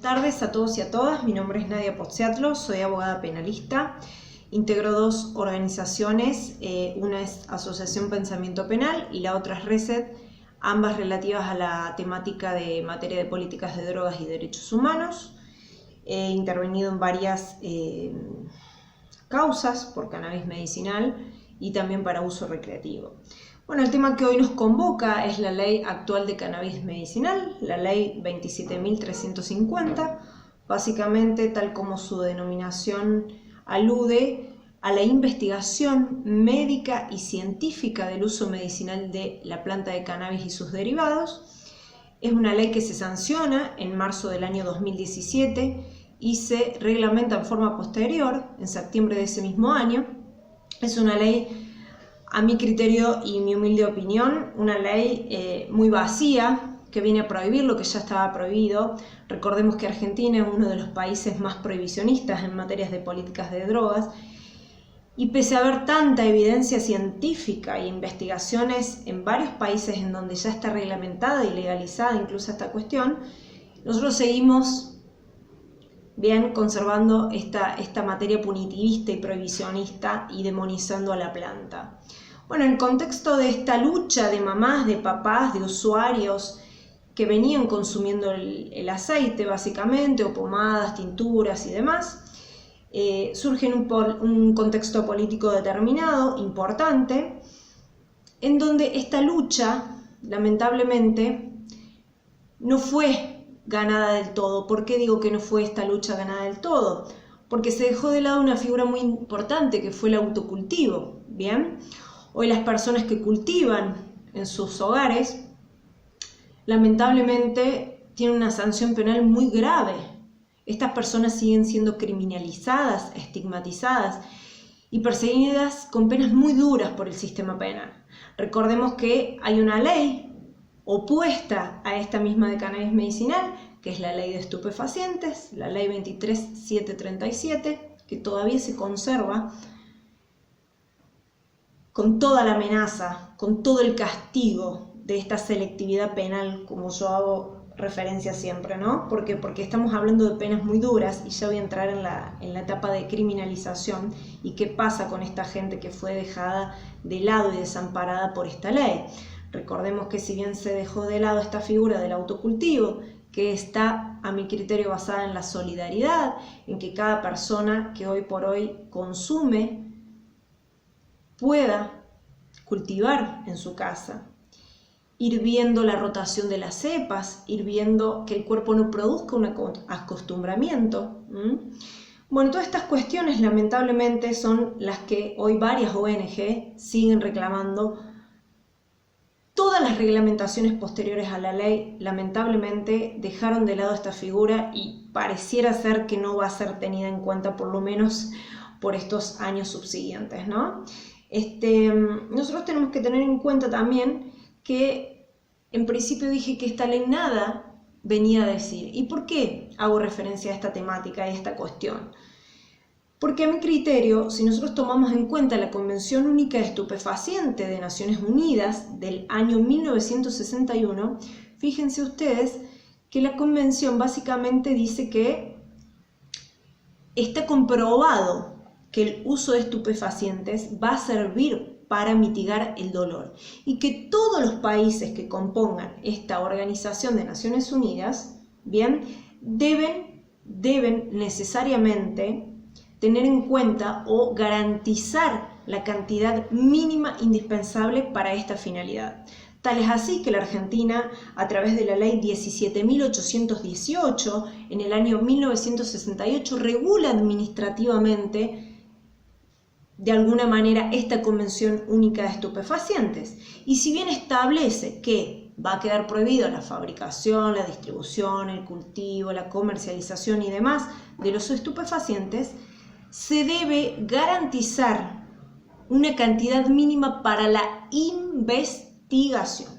tardes a todos y a todas. Mi nombre es Nadia Pozziatlo, soy abogada penalista. Integro dos organizaciones, una es Asociación Pensamiento Penal y la otra es RESET, ambas relativas a la temática de materia de políticas de drogas y derechos humanos. He intervenido en varias causas por cannabis medicinal y también para uso recreativo. Bueno, el tema que hoy nos convoca es la ley actual de cannabis medicinal, la ley 27.350, básicamente tal como su denominación alude a la investigación médica y científica del uso medicinal de la planta de cannabis y sus derivados. Es una ley que se sanciona en marzo del año 2017 y se reglamenta en forma posterior, en septiembre de ese mismo año. Es una ley, a mi criterio y mi humilde opinión, una ley muy vacía, que viene a prohibir lo que ya estaba prohibido. Recordemos que Argentina es uno de los países más prohibicionistas en materias de políticas de drogas, y pese a haber tanta evidencia científica e investigaciones en varios países en donde ya está reglamentada y legalizada incluso esta cuestión, nosotros seguimos conservando esta materia punitivista y prohibicionista y demonizando a la planta. Bueno, en el contexto de esta lucha de mamás, de papás, de usuarios que venían consumiendo el aceite básicamente, o pomadas, tinturas y demás, surge en un contexto político determinado, importante, en donde esta lucha, lamentablemente, no fue ganada del todo. ¿Por qué digo que no fue esta lucha ganada del todo? Porque se dejó de lado una figura muy importante que fue el autocultivo. Bien, hoy las personas que cultivan en sus hogares lamentablemente tienen una sanción penal muy grave. Estas personas siguen siendo criminalizadas, estigmatizadas y perseguidas con penas muy duras por el sistema penal. Recordemos que hay una ley opuesta a esta misma de cannabis medicinal, que es la ley de estupefacientes, la ley 23.737, que todavía se conserva con toda la amenaza, con todo el castigo de esta selectividad penal, como yo hago referencia siempre, ¿no? Porque estamos hablando de penas muy duras, y ya voy a entrar en la etapa de criminalización y qué pasa con esta gente que fue dejada de lado y desamparada por esta ley. Recordemos que si bien se dejó de lado esta figura del autocultivo, que está a mi criterio basada en la solidaridad, en que cada persona que hoy por hoy consume pueda cultivar en su casa, ir viendo la rotación de las cepas, ir viendo que el cuerpo no produzca un acostumbramiento. Bueno, todas estas cuestiones lamentablemente son las que hoy varias ONG siguen reclamando. Todas las reglamentaciones posteriores a la ley lamentablemente dejaron de lado esta figura y pareciera ser que no va a ser tenida en cuenta, por lo menos por estos años subsiguientes, ¿no? Nosotros tenemos que tener en cuenta también que en principio dije que esta ley nada venía a decir. ¿Y por qué hago referencia a esta temática, a esta cuestión? Porque a mi criterio, si nosotros tomamos en cuenta la Convención Única de Estupefacientes de Naciones Unidas del año 1961, fíjense ustedes que la convención básicamente dice que está comprobado que el uso de estupefacientes va a servir para mitigar el dolor, y que todos los países que compongan esta Organización de Naciones Unidas, deben necesariamente tener en cuenta o garantizar la cantidad mínima indispensable para esta finalidad. Tal es así que la Argentina, a través de la ley 17.818, en el año 1968, regula administrativamente de alguna manera esta Convención Única de Estupefacientes. Y si bien establece que va a quedar prohibido la fabricación, la distribución, el cultivo, la comercialización y demás de los estupefacientes, se debe garantizar una cantidad mínima para la investigación.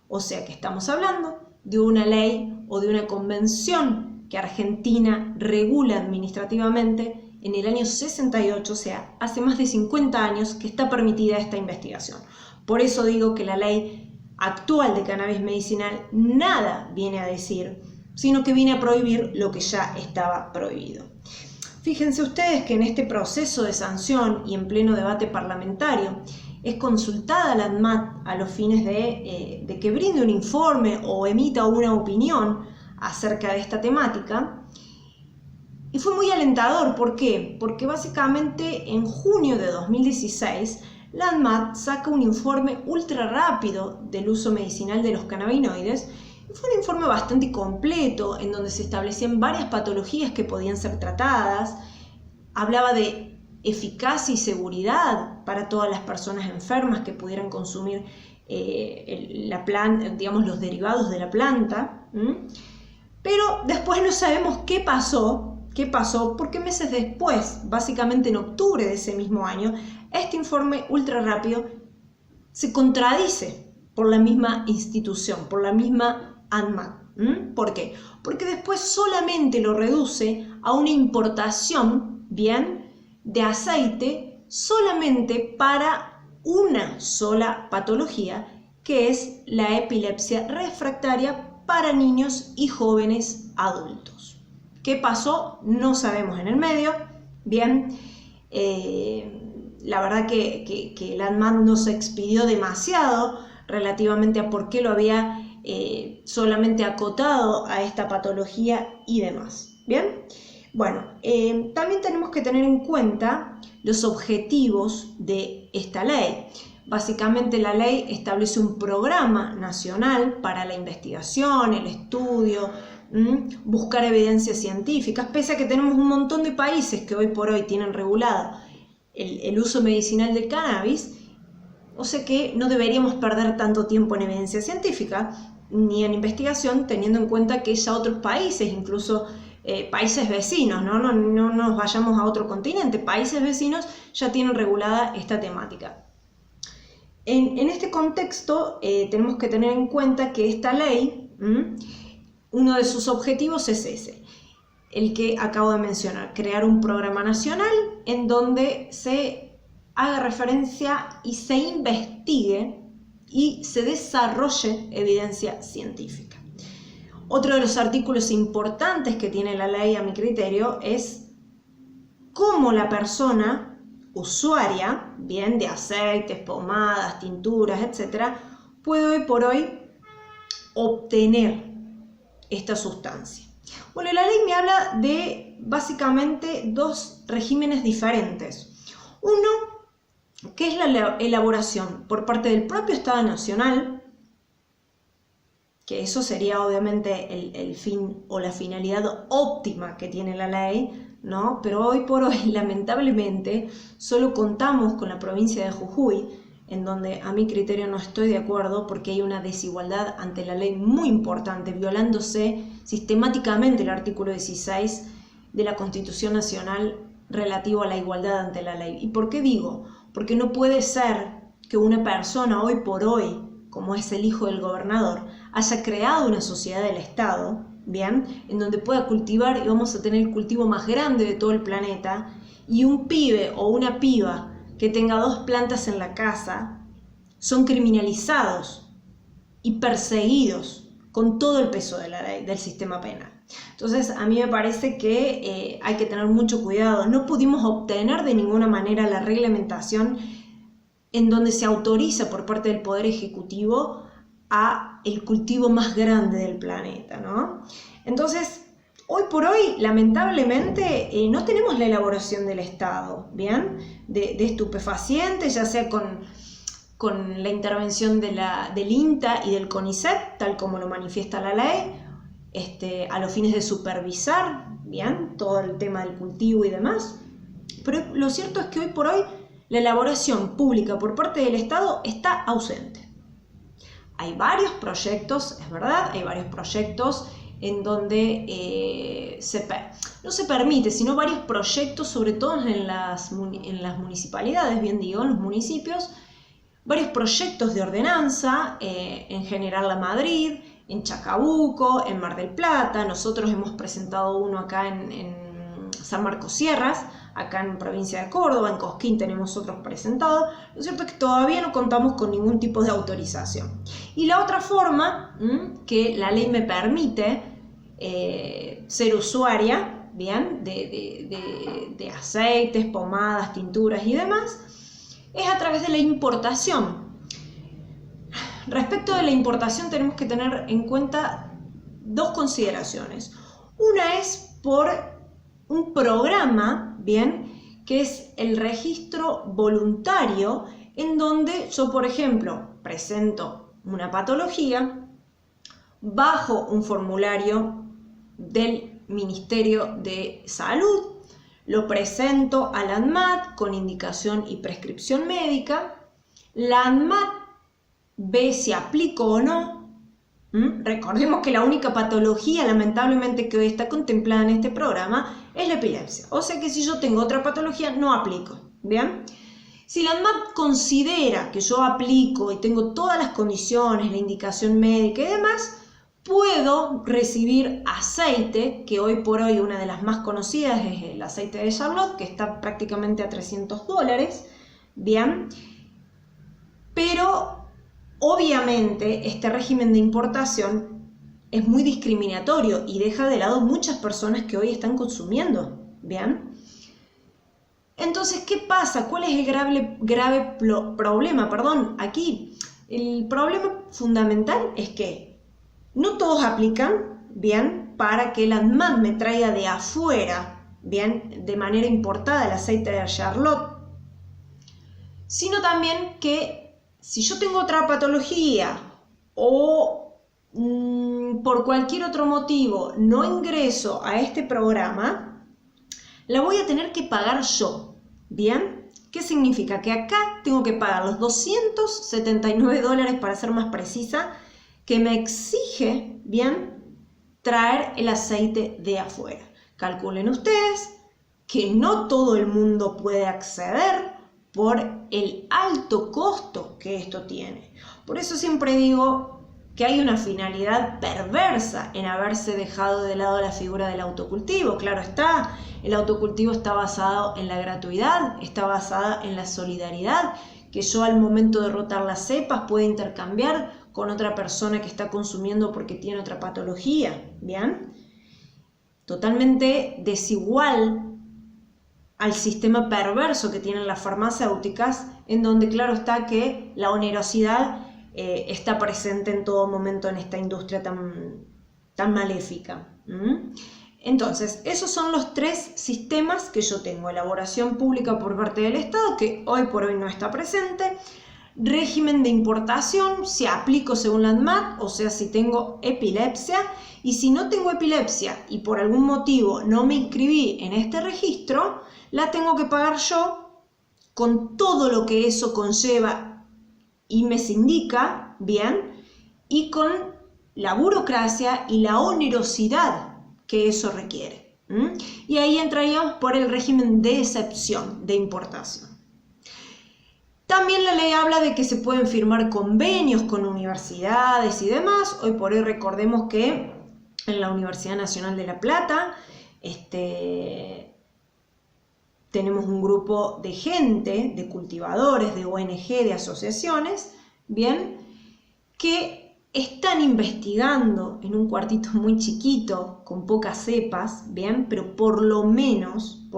O sea que estamos hablando de una ley o de una convención que Argentina regula administrativamente en el año 68, o sea, hace más de 50 años que está permitida esta investigación. Por eso digo que la ley actual de cannabis medicinal nada viene a decir sino que viene a prohibir lo que ya estaba prohibido. Fíjense ustedes que en este proceso de sanción y en pleno debate parlamentario es consultada la ANMAT a los fines de que brinde un informe o emita una opinión acerca de esta temática. Y fue muy alentador. ¿Por qué? Porque básicamente en junio de 2016 la ANMAT saca un informe ultra rápido del uso medicinal de los cannabinoides. Fue un informe bastante completo en donde se establecían varias patologías que podían ser tratadas. Hablaba de eficacia y seguridad para todas las personas enfermas que pudieran consumir la planta, digamos, los derivados de la planta. Pero después no sabemos qué pasó, porque meses después, básicamente en octubre de ese mismo año, este informe ultra rápido se contradice por la misma institución, por la misma ANMAT. ¿Por qué? Porque después solamente lo reduce a una importación, bien, de aceite solamente para una sola patología, que es la epilepsia refractaria para niños y jóvenes adultos. ¿Qué pasó? No sabemos en el medio. Bien, la verdad que la ANMAT no se expidió demasiado relativamente a por qué lo había solamente acotado a esta patología y demás. Bien, bueno, también tenemos que tener en cuenta los objetivos de esta ley. Básicamente la ley establece un programa nacional para la investigación, el estudio, buscar evidencias científicas, pese a que tenemos un montón de países que hoy por hoy tienen regulado el uso medicinal del cannabis. O sea que no deberíamos perder tanto tiempo en evidencia científica ni en investigación, teniendo en cuenta que ya otros países, incluso países vecinos, no nos vayamos a otro continente, países vecinos ya tienen regulada esta temática. En este contexto tenemos que tener en cuenta que esta ley, uno de sus objetivos es ese, el que acabo de mencionar, crear un programa nacional en donde se haga referencia y se investigue y se desarrolle evidencia científica. Otro de los artículos importantes que tiene la ley, a mi criterio, es cómo la persona usuaria, bien, de aceites, pomadas, tinturas, etc., puede hoy por hoy obtener esta sustancia. Bueno, la ley me habla de básicamente dos regímenes diferentes. Uno, que es la elaboración por parte del propio Estado Nacional, que eso sería obviamente el fin o la finalidad óptima que tiene la ley, ¿no? Pero hoy por hoy, lamentablemente, solo contamos con la provincia de Jujuy, en donde a mi criterio no estoy de acuerdo porque hay una desigualdad ante la ley muy importante, violándose sistemáticamente el artículo 16 de la Constitución Nacional relativo a la igualdad ante la ley. ¿Y por qué digo? Porque no puede ser que una persona hoy por hoy, como es el hijo del gobernador, haya creado una sociedad del Estado, bien, en donde pueda cultivar, y vamos a tener el cultivo más grande de todo el planeta, y un pibe o una piba que tenga 2 plantas en la casa son criminalizados y perseguidos con todo el peso de la ley, del sistema penal. Entonces, a mí me parece que hay que tener mucho cuidado. No pudimos obtener de ninguna manera la reglamentación en donde se autoriza por parte del Poder Ejecutivo a el cultivo más grande del planeta, ¿no? Entonces, hoy por hoy, lamentablemente, no tenemos la elaboración del Estado, ¿bien? De estupefacientes, ya sea con la intervención del INTA y del CONICET, tal como lo manifiesta la ley, a los fines de supervisar, ¿bien?, todo el tema del cultivo y demás. Pero lo cierto es que hoy por hoy la elaboración pública por parte del Estado está ausente. Hay varios proyectos, es verdad, hay varios proyectos en donde no se permite, sino varios proyectos, sobre todo en las municipalidades, bien digo, en los municipios, varios proyectos de ordenanza, en General La Madrid, en Chacabuco, en Mar del Plata. Nosotros hemos presentado uno acá en San Marcos Sierras, acá en provincia de Córdoba, en Cosquín tenemos otros presentados. Lo cierto es que todavía no contamos con ningún tipo de autorización. Y la otra forma que la ley me permite ser usuaria, bien, de aceites, pomadas, tinturas y demás, es a través de la importación. Respecto de la importación tenemos que tener en cuenta dos consideraciones. Una es por un programa, bien, que es el registro voluntario, en donde yo, por ejemplo, presento una patología bajo un formulario del Ministerio de Salud, lo presento a la ANMAT con indicación y prescripción médica, la ANMAT ve si aplico o no. Recordemos que la única patología, lamentablemente, que hoy está contemplada en este programa es la epilepsia. O sea que si yo tengo otra patología, no aplico. ¿Bien? Si la ANMAT considera que yo aplico y tengo todas las condiciones, la indicación médica y demás, puedo recibir aceite, que hoy por hoy una de las más conocidas es el aceite de Charlotte, que está prácticamente a $300. Bien, pero obviamente este régimen de importación es muy discriminatorio y deja de lado muchas personas que hoy están consumiendo. Bien, entonces, ¿qué pasa? ¿Cuál es el grave problema? Aquí el problema fundamental es que no todos aplican, bien, para que la ANMAT me traiga de afuera, bien, de manera importada el aceite de Charlotte, sino también que si yo tengo otra patología o por cualquier otro motivo no ingreso a este programa, la voy a tener que pagar yo, ¿bien? ¿Qué significa? Que acá tengo que pagar los $279, para ser más precisa, que me exige, bien, traer el aceite de afuera. Calculen ustedes que no todo el mundo puede acceder por el alto costo que esto tiene. Por eso siempre digo que hay una finalidad perversa en haberse dejado de lado la figura del autocultivo. Claro está, el autocultivo está basado en la gratuidad, está basada en la solidaridad, que yo al momento de rotar las cepas pueda intercambiar con otra persona que está consumiendo porque tiene otra patología, ¿bien? Totalmente desigual al sistema perverso que tienen las farmacéuticas, en donde claro está que la onerosidad está presente en todo momento en esta industria tan maléfica. Entonces, esos son los tres sistemas que yo tengo. Elaboración pública por parte del Estado, que hoy por hoy no está presente. Régimen de importación, si aplico según la ANMAT, o sea, si tengo epilepsia. Y si no tengo epilepsia y por algún motivo no me inscribí en este registro, la tengo que pagar yo con todo lo que eso conlleva y me indica, bien, y con la burocracia y la onerosidad que eso requiere. Y ahí entraríamos por el régimen de excepción de importación. También la ley habla de que se pueden firmar convenios con universidades y demás. Hoy por hoy recordemos que en la Universidad Nacional de La Plata tenemos un grupo de gente, de cultivadores, de ONG, de asociaciones, bien, que están investigando en un cuartito muy chiquito, con pocas cepas, bien, pero por lo menos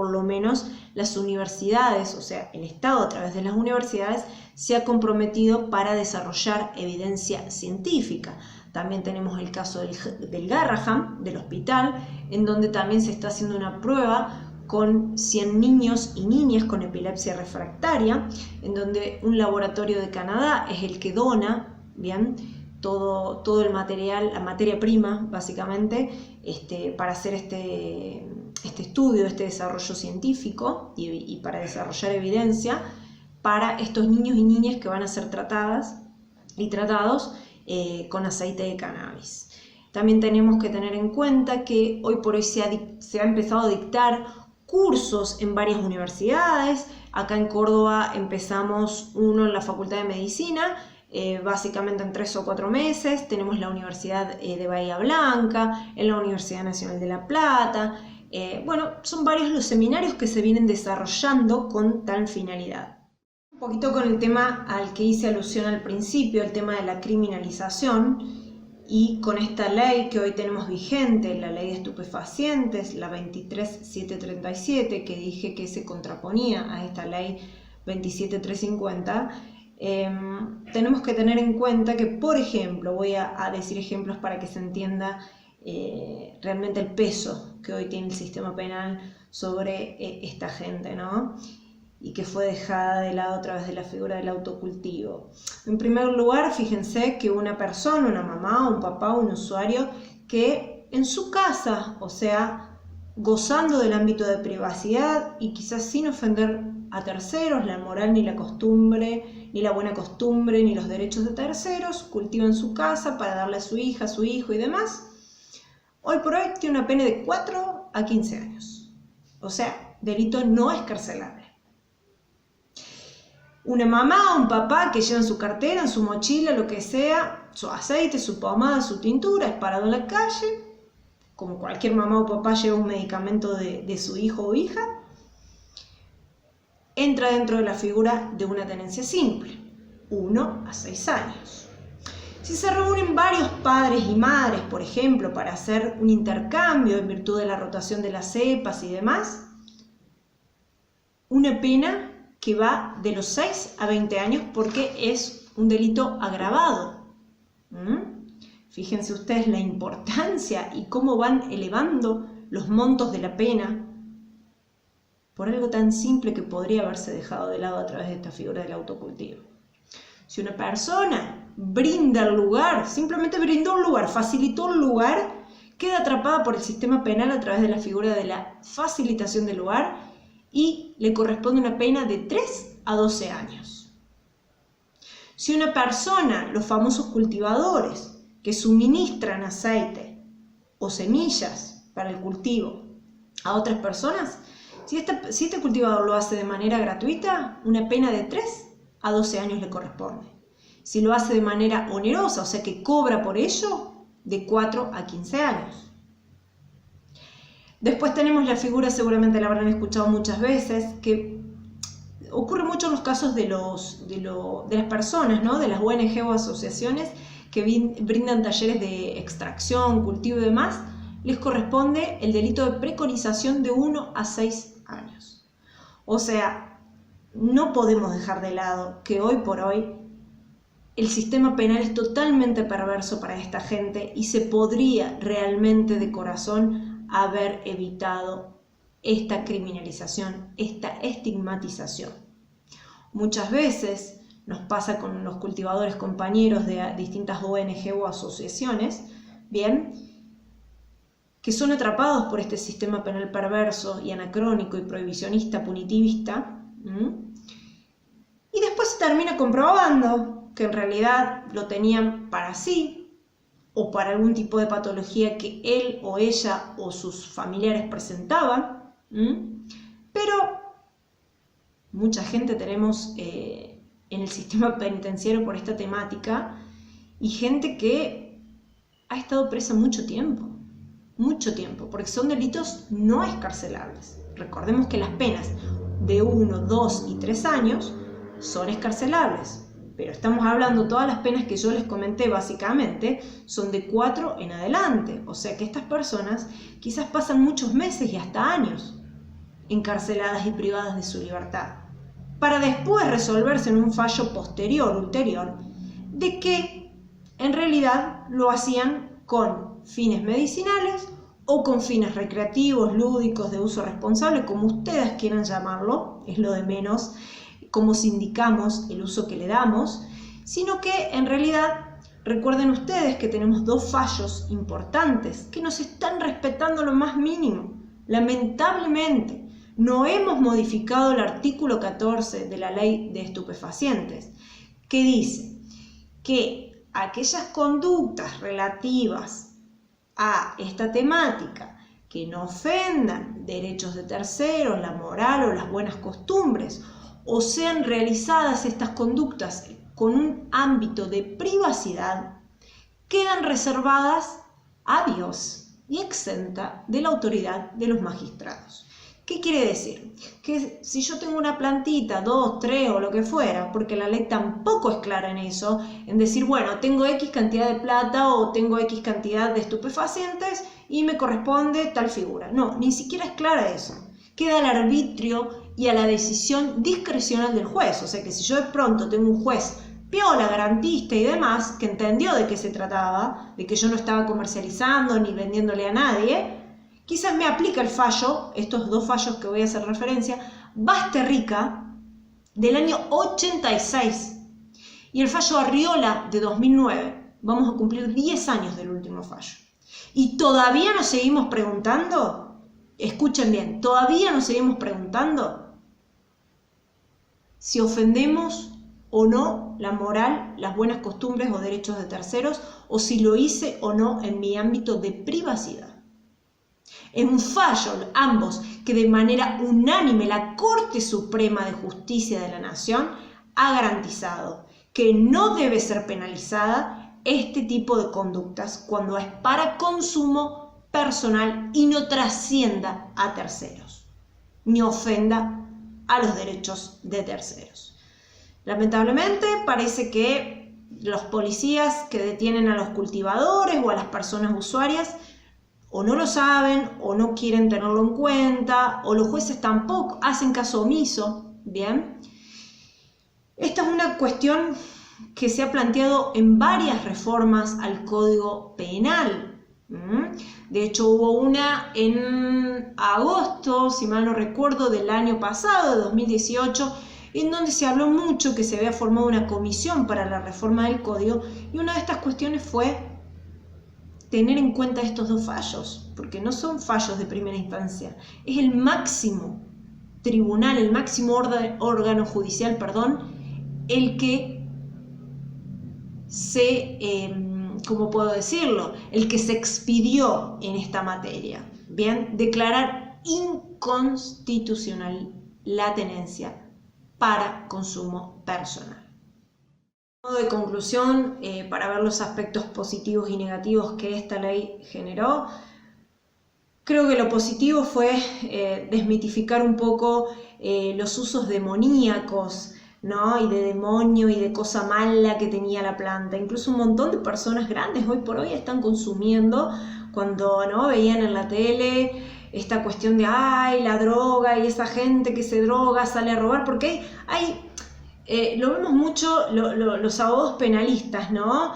las universidades, o sea, el Estado a través de las universidades, se ha comprometido para desarrollar evidencia científica. También tenemos el caso del Garrahan, del hospital, en donde también se está haciendo una prueba con 100 niños y niñas con epilepsia refractaria, en donde un laboratorio de Canadá es el que dona, bien, todo el material, la materia prima, básicamente, para hacer este estudio, este desarrollo científico y para desarrollar evidencia para estos niños y niñas que van a ser tratadas y tratados con aceite de cannabis. También tenemos que tener en cuenta que hoy por hoy se ha empezado a dictar cursos en varias universidades. Acá en Córdoba empezamos uno en la Facultad de Medicina, básicamente en 3 o 4 meses. Tenemos la Universidad de Bahía Blanca, en la Universidad Nacional de La Plata. Bueno, son varios los seminarios que se vienen desarrollando con tal finalidad. Un poquito con el tema al que hice alusión al principio, el tema de la criminalización. Y con esta ley que hoy tenemos vigente, la ley de estupefacientes, la 23737, que dije que se contraponía a esta ley 27350, tenemos que tener en cuenta que, por ejemplo, voy a decir ejemplos para que se entienda realmente el peso que hoy tiene el sistema penal sobre esta gente, ¿no? Y que fue dejada de lado a través de la figura del autocultivo. En primer lugar, fíjense que una persona, una mamá, un papá, un usuario, que en su casa, o sea, gozando del ámbito de privacidad y quizás sin ofender a terceros, la moral ni la costumbre, ni la buena costumbre, ni los derechos de terceros, cultiva en su casa para darle a su hija, a su hijo y demás, hoy por hoy tiene una pena de 4 a 15 años. O sea, delito no escarcelable. Una mamá o un papá que lleva en su cartera, en su mochila, lo que sea, su aceite, su pomada, su tintura, es parado en la calle, como cualquier mamá o papá lleva un medicamento de su hijo o hija, entra dentro de la figura de una tenencia simple, 1 a 6 años. Si se reúnen varios padres y madres, por ejemplo, para hacer un intercambio en virtud de la rotación de las cepas y demás, una pena que va de los 6 a 20 años porque es un delito agravado. Fíjense ustedes la importancia y cómo van elevando los montos de la pena por algo tan simple que podría haberse dejado de lado a través de esta figura del autocultivo. Si una persona brinda el lugar, simplemente brindó un lugar, facilitó un lugar, queda atrapada por el sistema penal a través de la figura de la facilitación del lugar y le corresponde una pena de 3 a 12 años. Si una persona, los famosos cultivadores, que suministran aceite o semillas para el cultivo a otras personas, si este cultivador lo hace de manera gratuita, una pena de 3 a 12 años le corresponde. Si lo hace de manera onerosa, o sea que cobra por ello, de 4 a 15 años. Después tenemos la figura, seguramente la habrán escuchado muchas veces, que ocurre mucho en los casos de las personas, ¿no? De las ONG o asociaciones que brindan talleres de extracción, cultivo y demás, les corresponde el delito de preconización de 1 a 6 años. O sea, no podemos dejar de lado que hoy por hoy el sistema penal es totalmente perverso para esta gente y se podría realmente de corazón haber evitado esta criminalización, esta estigmatización. Muchas veces nos pasa con los cultivadores compañeros de distintas ONG o asociaciones, bien, que son atrapados por este sistema penal perverso y anacrónico y prohibicionista, punitivista, y después se termina comprobando que en realidad lo tenían para sí, o para algún tipo de patología que él o ella o sus familiares presentaban, pero mucha gente tenemos en el sistema penitenciario por esta temática y gente que ha estado presa mucho tiempo, porque son delitos no escarcelables. Recordemos que las penas de 1, 2 y 3 años son escarcelables. Pero estamos hablando, todas las penas que yo les comenté básicamente son de 4 en adelante. O sea que estas personas quizás pasan muchos meses y hasta años encarceladas y privadas de su libertad, para después resolverse en un fallo ulterior, de que en realidad lo hacían con fines medicinales o con fines recreativos, lúdicos, de uso responsable, como ustedes quieran llamarlo, es lo de menos cómo sindicamos el uso que le damos, sino que en realidad recuerden ustedes que tenemos 2 fallos importantes que nos están respetando lo más mínimo. Lamentablemente, no hemos modificado el artículo 14 de la ley de estupefacientes, que dice que aquellas conductas relativas a esta temática que no ofendan derechos de terceros, la moral o las buenas costumbres, o sean realizadas estas conductas con un ámbito de privacidad, quedan reservadas a Dios y exenta de la autoridad de los magistrados. ¿Qué quiere decir? Que si yo tengo una plantita, 2, 3 o lo que fuera, porque la ley tampoco es clara en eso, en decir, bueno, tengo X cantidad de plata o tengo X cantidad de estupefacientes y me corresponde tal figura. No, ni siquiera es clara eso. Queda al arbitrio y a la decisión discrecional del juez. O sea que si yo de pronto tengo un juez piola, garantista y demás, que entendió de qué se trataba, de que yo no estaba comercializando ni vendiéndole a nadie, quizás me aplica el fallo, estos 2 fallos que voy a hacer referencia, Basterrica, del año 86, y el fallo Arriola de 2009. Vamos a cumplir 10 años del último fallo. Y todavía nos seguimos preguntando, escuchen bien, todavía nos seguimos preguntando si ofendemos o no la moral, las buenas costumbres o derechos de terceros, o si lo hice o no en mi ámbito de privacidad. En un fallo, ambos, que de manera unánime la Corte Suprema de Justicia de la Nación ha garantizado que no debe ser penalizada este tipo de conductas cuando es para consumo personal y no trascienda a terceros, ni ofenda a los derechos de terceros. Lamentablemente parece que los policías que detienen a los cultivadores o a las personas usuarias o no lo saben, o no quieren tenerlo en cuenta, o los jueces tampoco hacen caso omiso, ¿bien? Esta es una cuestión que se ha planteado en varias reformas al Código Penal. De hecho, hubo una en agosto, si mal no recuerdo, del año pasado, de 2018, en donde se habló mucho que se había formado una comisión para la reforma del Código, y una de estas cuestiones fue tener en cuenta estos 2 fallos, porque no son fallos de primera instancia, es el máximo tribunal, el máximo órgano judicial, el que se, ¿cómo puedo decirlo? El que se expidió en esta materia, ¿bien? Declarar inconstitucional la tenencia para consumo personal. De conclusión, para ver los aspectos positivos y negativos que esta ley generó, creo que lo positivo fue desmitificar un poco los usos demoníacos, ¿no? Y de demonio y de cosa mala que tenía la planta. Incluso un montón de personas grandes hoy por hoy están consumiendo, cuando no veían en la tele esta cuestión de ay, la droga y esa gente que se droga sale a robar, porque lo vemos mucho los abogados penalistas, ¿no?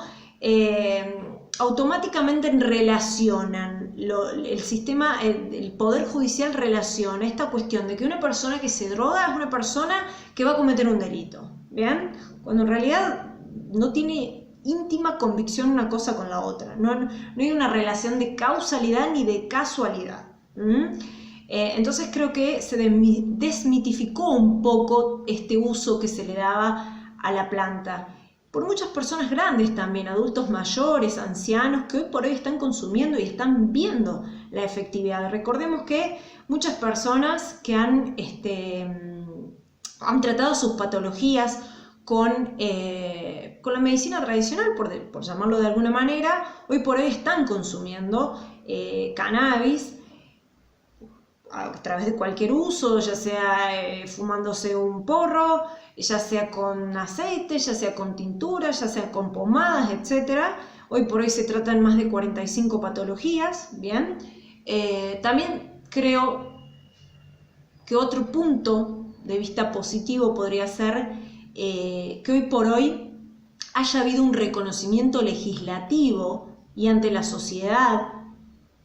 Automáticamente relacionan, el sistema, el Poder Judicial relaciona esta cuestión de que una persona que se droga es una persona que va a cometer un delito, ¿bien? Cuando en realidad no tiene íntima convicción una cosa con la otra, no hay una relación de causalidad ni de casualidad. Entonces creo que se desmitificó un poco este uso que se le daba a la planta por muchas personas grandes también, adultos mayores, ancianos, que hoy por hoy están consumiendo y están viendo la efectividad. Recordemos que muchas personas que han tratado sus patologías con la medicina tradicional, por llamarlo de alguna manera, hoy por hoy están consumiendo cannabis a través de cualquier uso, ya sea fumándose un porro, ya sea con aceite, ya sea con tintura, ya sea con pomadas, etc. Hoy por hoy se tratan más de 45 patologías, ¿bien? También creo que otro punto de vista positivo podría ser que hoy por hoy haya habido un reconocimiento legislativo y ante la sociedad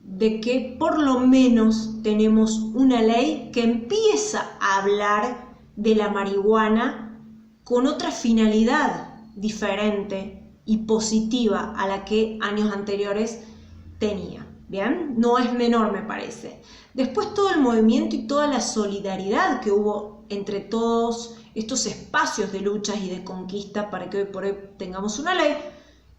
de que por lo menos tenemos una ley que empieza a hablar de la marihuana con otra finalidad diferente y positiva a la que años anteriores tenía. ¿Bien? No es menor, me parece. Después todo el movimiento y toda la solidaridad que hubo entre todos estos espacios de luchas y de conquista para que hoy por hoy tengamos una ley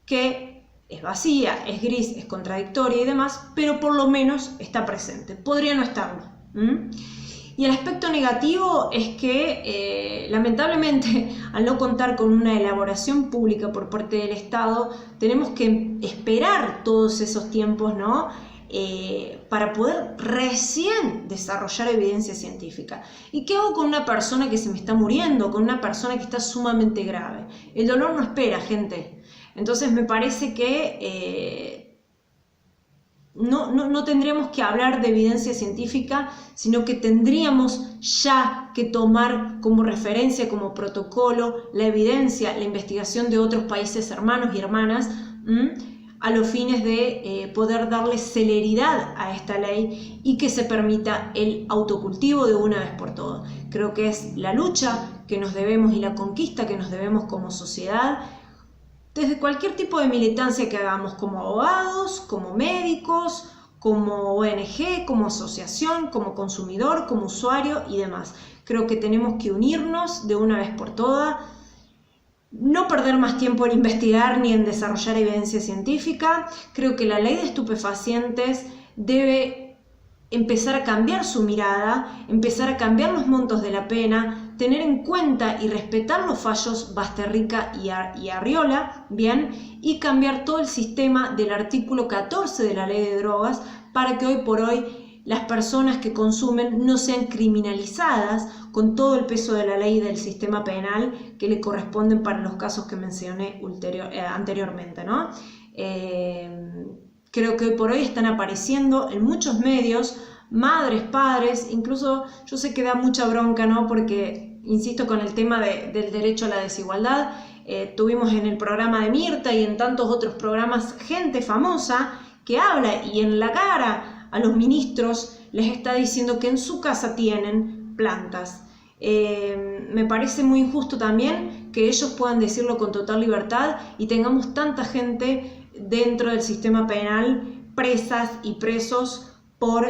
que es vacía, es gris, es contradictoria y demás, pero por lo menos está presente. Podría no estarlo. Y el aspecto negativo es que, lamentablemente, al no contar con una elaboración pública por parte del Estado, tenemos que esperar todos esos tiempos, ¿no? para poder recién desarrollar evidencia científica. ¿Y qué hago con una persona que se me está muriendo, con una persona que está sumamente grave? El dolor no espera, gente. Entonces me parece que no tendríamos que hablar de evidencia científica, sino que tendríamos ya que tomar como referencia, como protocolo, la evidencia, la investigación de otros países hermanos y hermanas, a los fines de poder darle celeridad a esta ley y que se permita el autocultivo de una vez por todas. Creo que es la lucha que nos debemos y la conquista que nos debemos como sociedad, desde cualquier tipo de militancia que hagamos, como abogados, como médicos, como ONG, como asociación, como consumidor, como usuario y demás. Creo que tenemos que unirnos de una vez por todas, no perder más tiempo en investigar ni en desarrollar evidencia científica. Creo que la ley de estupefacientes debe empezar a cambiar su mirada, empezar a cambiar los montos de la pena, tener en cuenta y respetar los fallos Basterrica y Arriola, ¿bien? Y cambiar todo el sistema del artículo 14 de la ley de drogas para que hoy por hoy las personas que consumen no sean criminalizadas con todo el peso de la ley y del sistema penal que le corresponden para los casos que mencioné anteriormente, ¿no? Creo que hoy por hoy están apareciendo en muchos medios madres, padres, incluso yo sé que da mucha bronca, ¿no? Porque insisto con el tema del derecho a la desigualdad, tuvimos en el programa de Mirta y en tantos otros programas gente famosa que habla y en la cara a los ministros les está diciendo que en su casa tienen plantas. Me parece muy injusto también que ellos puedan decirlo con total libertad y tengamos tanta gente dentro del sistema penal presas y presos por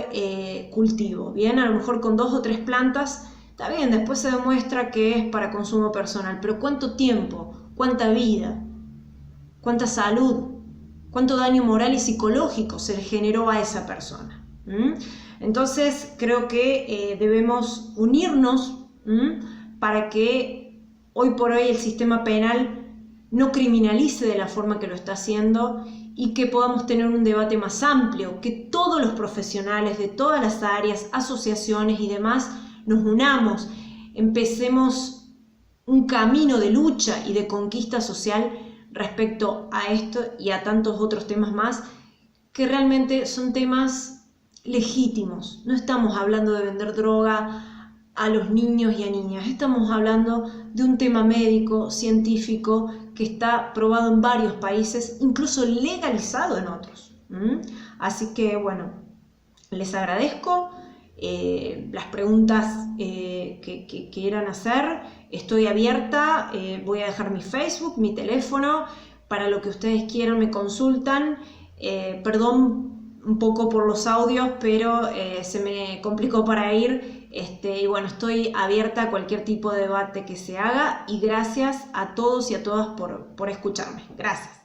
cultivo. Bien, a lo mejor con 2 o 3 plantas, está bien, después se demuestra que es para consumo personal, pero ¿cuánto tiempo? ¿Cuánta vida? ¿Cuánta salud? ¿Cuánto daño moral y psicológico se le generó a esa persona? Entonces creo que debemos unirnos para que hoy por hoy el sistema penal no criminalice de la forma que lo está haciendo y que podamos tener un debate más amplio, que todos los profesionales de todas las áreas, asociaciones y demás nos unamos, empecemos un camino de lucha y de conquista social respecto a esto y a tantos otros temas más que realmente son temas legítimos. No estamos hablando de vender droga a los niños y a niñas, estamos hablando de un tema médico, científico, que está probado en varios países, incluso legalizado en otros. Así que bueno, les agradezco las preguntas que quieran hacer. Estoy abierta, voy a dejar mi Facebook, mi teléfono, para lo que ustedes quieran me consultan. Perdón un poco por los audios, pero se me complicó para ir. Y bueno, estoy abierta a cualquier tipo de debate que se haga y gracias a todos y a todas por escucharme. Gracias.